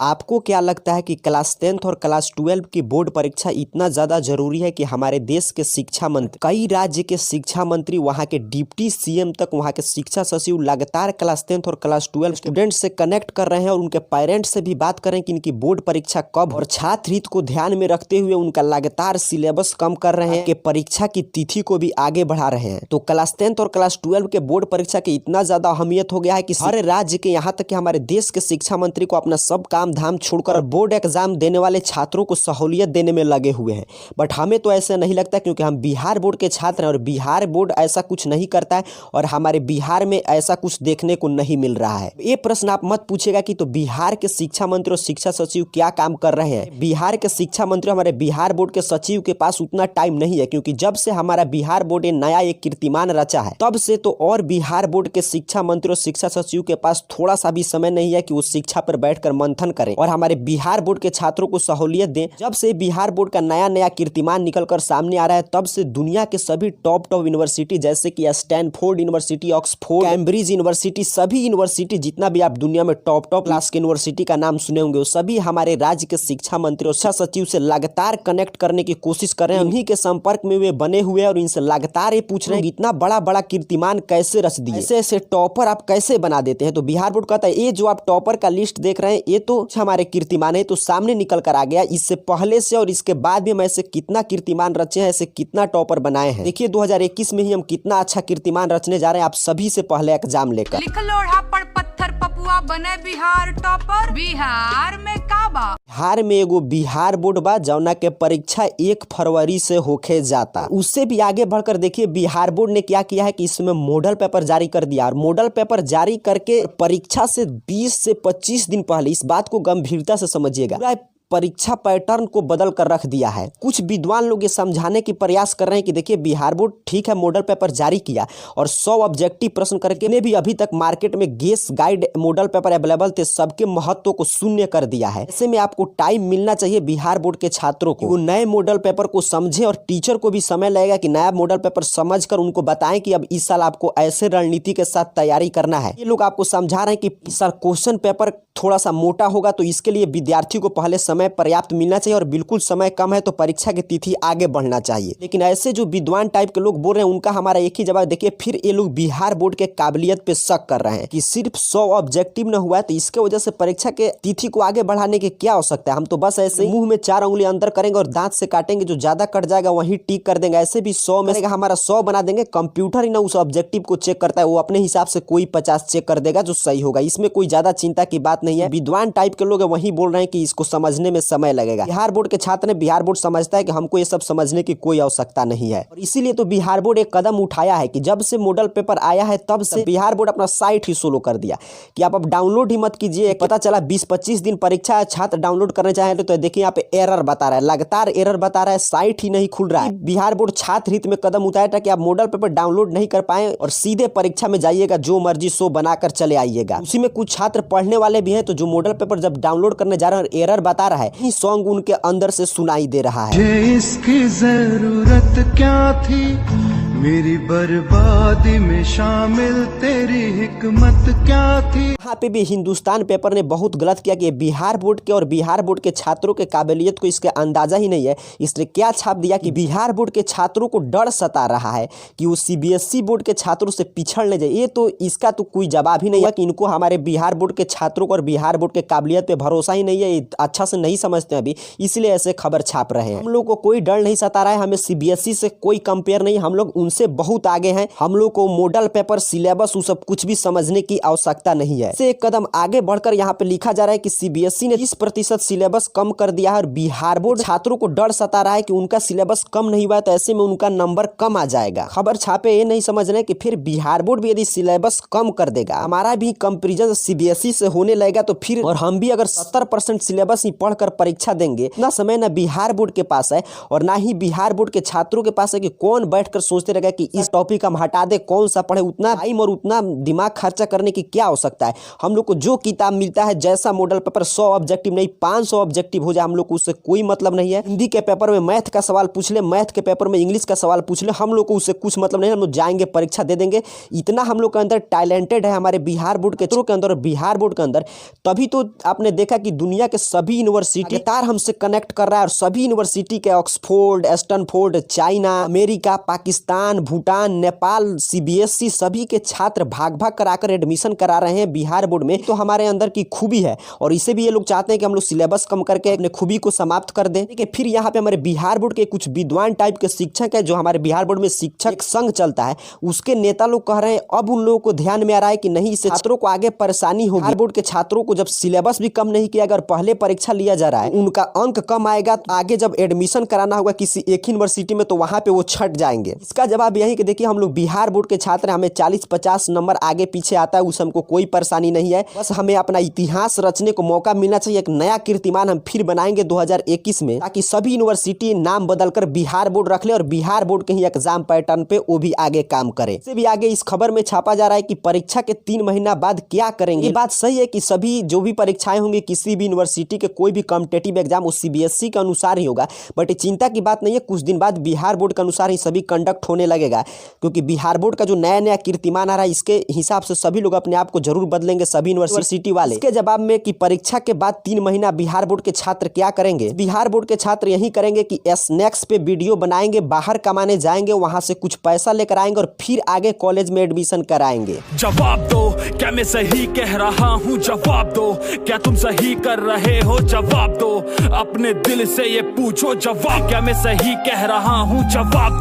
आपको क्या लगता है कि क्लास 10th और क्लास 12 की बोर्ड परीक्षा इतना ज़्यादा जरूरी है कि हमारे देश के शिक्षा मंत्री, कई राज्य के शिक्षा मंत्री, वहां के डिप्टी सीएम तक, वहां के शिक्षा सचिव लगातार क्लास 10th और क्लास 12 स्टूडेंट से कनेक्ट कर रहे हैं और उनके पेरेंट्स से भी बात कर रहे हैं कि इनकी बोर्ड परीक्षा कब, और छात्र हित को ध्यान में रखते हुए उनका लगातार सिलेबस कम कर रहे हैं कि परीक्षा की तिथि को भी आगे बढ़ा रहे हैं। तो क्लास 10th और क्लास 12 के बोर्ड परीक्षा की इतना ज्यादा अहमियत हो गया है कि हर राज्य के, यहाँ तक कि हमारे देश के शिक्षा मंत्री को अपना सब काम धाम छोड़कर बोर्ड एग्जाम देने वाले छात्रों को सहूलियत देने में लगे हुए हैं। बट हमें तो ऐसा नहीं लगता, क्योंकि हम बिहार बोर्ड के छात्र हैं और बिहार बोर्ड ऐसा कुछ नहीं करता है और हमारे बिहार में ऐसा कुछ देखने को नहीं मिल रहा है। ये प्रश्न आप मत पूछेगा कि तो बिहार के शिक्षा मंत्री और शिक्षा सचिव क्या काम कर रहे हैं। बिहार के शिक्षा मंत्री, हमारे बिहार बोर्ड के सचिव के पास उतना टाइम नहीं है, क्योंकि जब से हमारा बिहार बोर्ड ने नया एक कीर्तिमान रचा है तब से तो और बिहार बोर्ड के शिक्षा मंत्री और शिक्षा सचिव के पास थोड़ा सा भी समय नहीं है कि वो शिक्षा पर बैठकर मंथन करें और हमारे बिहार बोर्ड के छात्रों को सहूलियत दें। जब से बिहार बोर्ड का नया नया कीर्तिमान निकलकर सामने आ रहा है तब से दुनिया के सभी टॉप यूनिवर्सिटी जैसे कि Stanford university, Oxford, Cambridge university, सभी यूनिवर्सिटी, जितना भी आप दुनिया में टॉप क्लास के यूनिवर्सिटी का नाम सुने होंगे, वो सभी हमारे राज्य के शिक्षा मंत्री और शिक्षा सचिव से लगातार कनेक्ट करने की कोशिश कर रहे हैं। उन्हीं के संपर्क में वे बने हुए हैं और इनसे लगातार ये पूछ रहे हैं इतना बड़ा बड़ा कीर्तिमान कैसे रच दिए, ऐसे ऐसे टॉपर आप कैसे बना देते हैं। तो बिहार बोर्ड कहता है ये जो आप टॉपर का लिस्ट देख रहे हैं ये तो हमारे कीर्तिमान है, तो सामने निकल कर आ गया। इससे पहले से और इसके बाद भी हम ऐसे कितना कीर्तिमान रचे हैं, ऐसे कितना टॉपर बनाए हैं। देखिए 2021 में ही हम कितना अच्छा कीर्तिमान रचने जा रहे हैं आप सभी से पहले एग्जाम लेकर। पत्थर पपुआ बने बिहार टॉपर, बिहार में का बा? बिहार में एगो बिहार बोर्ड बा जौना के परीक्षा 1 फरवरी से होके जाता। उससे भी आगे बढ़कर देखिए बिहार बोर्ड ने क्या किया है कि इसमें मॉडल पेपर जारी कर दिया और मॉडल पेपर जारी करके परीक्षा से 20 से 25 दिन पहले, इस बात को गंभीरता से समझिएगा, परीक्षा पैटर्न को बदल कर रख दिया है। कुछ विद्वान लोग ये समझाने की प्रयास कर रहे हैं कि देखिए बिहार बोर्ड ठीक है मॉडल पेपर जारी किया और 100 ऑब्जेक्टिव प्रश्न करके ने भी अभी तक मार्केट में guess guide model paper available थे, सबके महत्व को शून्य कर दिया है। ऐसे में आपको टाइम मिलना चाहिए बिहार बोर्ड के छात्रों को, वो नए मॉडल पेपर को समझे और टीचर को भी समय लगेगा कि नया मॉडल पेपर समझकर उनको बताएं कि अब इस साल आपको ऐसे रणनीति के साथ तैयारी करना है। ये लोग आपको समझा रहे हैं कि इस साल क्वेश्चन पेपर थोड़ा सा मोटा होगा तो इसके लिए विद्यार्थी को पहले समय पर्याप्त मिलना चाहिए और बिल्कुल समय कम है तो परीक्षा की तिथि आगे बढ़ना चाहिए। लेकिन ऐसे जो विद्वान टाइप के लोग बोल रहे हैं उनका हमारा एक ही जवाब, देखिए फिर ये लोग बिहार बोर्ड के काबिलियत पे शक कर रहे हैं कि सिर्फ 100 ऑब्जेक्टिव न हुआ है तो इसके वजह से परीक्षा के तिथि को आगे बढ़ाने की क्या हो सकता है। हम तो बस ऐसे मुंह में 4 उंगली अंदर करेंगे और दांत से काटेंगे, जो ज्यादा कट जाएगा वही टिक कर देंगे। ऐसे भी 100 में हमारा 100 बना देंगे, कंप्यूटर ही ना उस ऑब्जेक्टिव को चेक करता है, वो अपने हिसाब से कोई 50 चेक कर देगा जो सही होगा। इसमें कोई ज्यादा चिंता की बात नहीं है। विद्वान टाइप के लोग वही बोल रहे हैं कि इसको समझने में समय लगेगा। बिहार बोर्ड के छात्र ने, बिहार बोर्ड समझता है कि हमको ये सब समझने की कोई आवश्यकता नहीं है और इसीलिए तो बिहार बोर्ड एक कदम उठाया है कि जब से मॉडल पेपर आया है तब से बिहार बोर्ड अपना साइट ही सोलो कर दिया कि आप अब डाउनलोड ही मत कीजिए। पता चला 20-25 दिन परीक्षा है, छात्र डाउनलोड करने चाहे तो देखिए यहाँ पे एरर बता रहा है, लगातार एरर बता रहा है, साइट ही नहीं खुल रहा है। बिहार बोर्ड छात्र हित में कदम उठाया था कि आप मॉडल पेपर डाउनलोड नहीं कर पाए और सीधे परीक्षा में जाइएगा, जो मर्जी सो बनाकर चले आइएगा। उसी में कुछ छात्र पढ़ने वाले भी हैं तो जो मॉडल पेपर जब डाउनलोड करने जा रहे हैं और एरर बता रहा है, ये सॉन्ग उनके अंदर से सुनाई दे रहा है। इसकी जरूरत क्या थी, मेरी बर्बादी में शामिल तेरी हिकमत क्या थी। यहाँ पे भी हिंदुस्तान पेपर ने बहुत गलत किया कि बिहार बोर्ड के और बिहार बोर्ड के छात्रों के काबिलियत को इसके अंदाजा ही नहीं है। इसने क्या छाप दिया कि बिहार बोर्ड के छात्रों को डर सता रहा है कि वो सीबीएसई बोर्ड के छात्रों से पिछड़ ले जाए। ये तो इसका तो कोई जवाब ही नहीं है कि इनको हमारे बिहार बोर्ड के छात्रों को और बिहार बोर्ड के काबिलियत पे भरोसा ही नहीं है, ये अच्छा से नहीं समझते अभी, इसलिए ऐसे खबर छाप रहे हैं। हम लोग को कोई डर नहीं सता रहा है, हमें सीबीएसई से कोई कंपेयर नहीं, हम लोग उनसे बहुत आगे हैं। हम लोग को मॉडल पेपर, सिलेबस, वो सब कुछ भी समझने की आवश्यकता नहीं है। एक कदम आगे बढ़कर यहाँ पे लिखा जा रहा है कि सीबीएसई ने 30% सिलेबस कम कर दिया है और बिहार बोर्ड छात्रों को डर सता रहा है कि उनका सिलेबस कम नहीं हुआ है तो ऐसे में उनका नंबर कम आ जाएगा। खबर छापे ये नहीं समझ रहे कि फिर बिहार बोर्ड भी यदि सिलेबस कम कर देगा, हमारा भी कंपेरिजन सीबीएसई से होने लगेगा तो फिर, और हम भी अगर 70% सिलेबस ही पढ़कर परीक्षा देंगे, इतना समय ना बिहार बोर्ड के पास है और ना ही बिहार बोर्ड के छात्रों के पास है कि कौन बैठकर सोचते रहे लगा कि इस टॉपिक हम हटा दे, कौन सा पढ़े, उतना टाइम और उतना दिमाग खर्चा करने की क्या आवश्यकता है। हम लोग को जो किताब मिलता है, जैसा मॉडल पेपर 100 ऑब्जेक्टिव नहीं 500 ऑब्जेक्टिव हो जाए, हम लोग को उससे कोई मतलब नहीं है। हिंदी के पेपर में मैथ का सवाल पूछ ले, मैथ के पेपर में इंग्लिश का सवाल पूछ ले, हम लोग को उससे कुछ मतलब नहीं। हम लोग जाएंगे, परीक्षा दे देंगे। इतना हम लोग के अंदर टैलेंटेड है हमारे बिहार बोर्ड के छात्रों के अंदर, बिहार बोर्ड के अंदर। तभी तो आपने देखा कि दुनिया के सभी यूनिवर्सिटी तार हमसे कनेक्ट कर रहा है, और सभी यूनिवर्सिटी के Oxford, Stanford, China, America, Pakistan, Bhutan, Nepal, CBSE सभी के छात्र भाग भाग कराकर एडमिशन करा रहे हैं बिहार बोर्ड में। तो हमारे अंदर की खूबी है, और इसे भी ये लोग चाहते हैं कि हम लोग सिलेबस कम करके अपने खूबी को समाप्त कर दें। देखिए, फिर यहाँ पे हमारे बिहार बोर्ड के कुछ विद्वान टाइप के शिक्षक है, जो हमारे बिहार बोर्ड में शिक्षक संघ चलता है, उसके नेता लोग कह रहे हैं अब उन लोगों को ध्यान में आ रहा है कि नहीं, इससे छात्रों को आगे परेशानी होगी। बिहार बोर्ड के छात्रों को जब सिलेबस भी कम नहीं किया, अगर पहले परीक्षा लिया जा रहा है, उनका अंक कम आएगा, तो आगे जब एडमिशन कराना होगा किसी एक यूनिवर्सिटी में, तो वहां पे वो छट जाएंगे। इसका जवाब यही कि देखिए, हम लोग बिहार बोर्ड के छात्र, हमें 40-50 नंबर आगे पीछे आता है, उस हमको कोई परेशानी नहीं है। बस हमें अपना इतिहास रचने को मौका मिलना चाहिए। एक नया कीर्तिमान हम फिर बनाएंगे 2021 में, ताकि सभी यूनिवर्सिटी नाम बदलकर बिहार बोर्ड रख ले, और बिहार बोर्ड के ही एग्जाम पैटर्न पे वो भी आगे काम करे। इससे भी आगे इस खबर में छापा जा रहा है कि परीक्षा के 3 महीना बाद क्या करेंगे। ये बात सही है कि सभी जो भी परीक्षाएं होंगी किसी भी यूनिवर्सिटी के, कोई भी कॉम्पिटिटिव एग्जाम वो सीबीएसई के अनुसार ही होगा। बट चिंता की बात नहीं है, कुछ दिन बाद बिहार बोर्ड के अनुसार ही सभी कंडक्ट होने लगेगा, क्योंकि बिहार बोर्ड का जो नया नया कीर्तिमान आ रहा है, इसके हिसाब से सभी लोग अपने आप को जरूर बदलेंगे, सभी यूनिवर्सिटी वाले। इसके जवाब में कि परीक्षा के बाद 3 महीना बिहार बोर्ड के छात्र क्या करेंगे, बिहार बोर्ड के छात्र यही करेंगे कि स्नैक्स पे वीडियो बनाएंगे, बाहर कमाने जाएंगे, वहां से कुछ पैसा लेकर आएंगे, और फिर आगे कॉलेज में एडमिशन कराएंगे। जवाब दो, क्या मैं सही कह रहा हूँ? जवाब दो, क्या तुम सही कर रहे हो? जवाब दो, अपने दिल से ये पूछो। जवाब, क्या मैं सही कह रहा हूँ? जवाब दो।